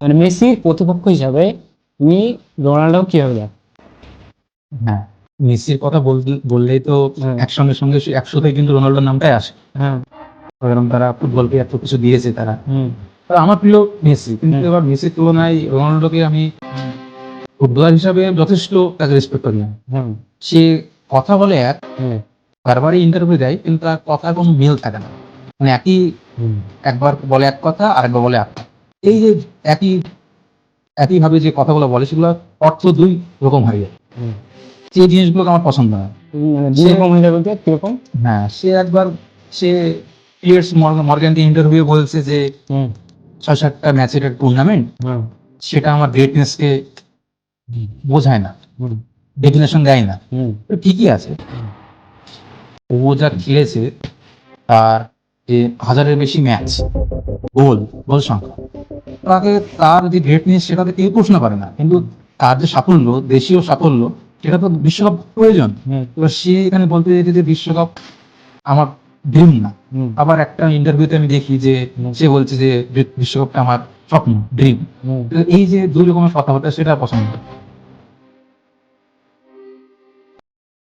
মানে মেসির প্রতিপক্ষ হিসাবে তুমি রোনাল্ডো কিভাবে দেখো? হ্যাঁ, মেসির কথা বললেই তো হ্যাঁ। একসঙ্গে সঙ্গে 100তে কিন্তু রোনাল্ডোর নামটাই আসে। হ্যাঁ। কারণ তারা ফুটবলকে এত কিছু দিয়েছে তারা। হুম। আমার প্রিয় মেসি, কিন্তু এবার মেসির তুলনায় রোনাল্ডোকে আমি ফুটবলার হিসাবে যথেষ্ট তাকে রেসপেক্ট করি। হুম। সে কথা বলে এক, হুম। বারবারই ইন্টারভিউ দেয়, কিন্তু তার কথার কোনো মিল থাকে না। মানে একবার বলে এক কথা, আরেকবার বলে এক কথা। এই যে একই একইভাবে যে কথাগুলো বলে, সেগুলো অর্থ দুই রকম হয়ে যায়। সেই জিনিসগুলোকে আমার পছন্দ হয়। মানে দুই রকম হয়ে যাবে বলতে কিরকম? হ্যাঁ, সে পিয়ার্স মর্গানকে ইন্টারভিউ বলছে যে ৬-৭টা ম্যাচের একটা টুর্নামেন্ট, সেটা আমার গ্রেটনেসকে বোঝায় না, ডেফিনেশন দেয় না। তো ঠিকই আছে, ও যা খেলেছে, তার যে 1000-এর বেশি ম্যাচ, গোল সংখ্যা, তার যে গ্রেটনেস সেটাতে কেউ প্রশ্ন করে না। কিন্তু তার যে সাফল্য, দেশীয় সাফল্য, সেটা তো বিশ্বকাপ প্রয়োজন। এবার সে এখানে বলতে চাইছে যে বিশ্বকাপ আমার ড্রিম না। আবার একটা ইন্টারভিউতে আমি দেখি যে সে বলছে যে বিশ্বকাপটা আমার স্বপ্ন, ড্রিম। এই যে দুই রকমের কথাবার্তা, সেটা পছন্দ।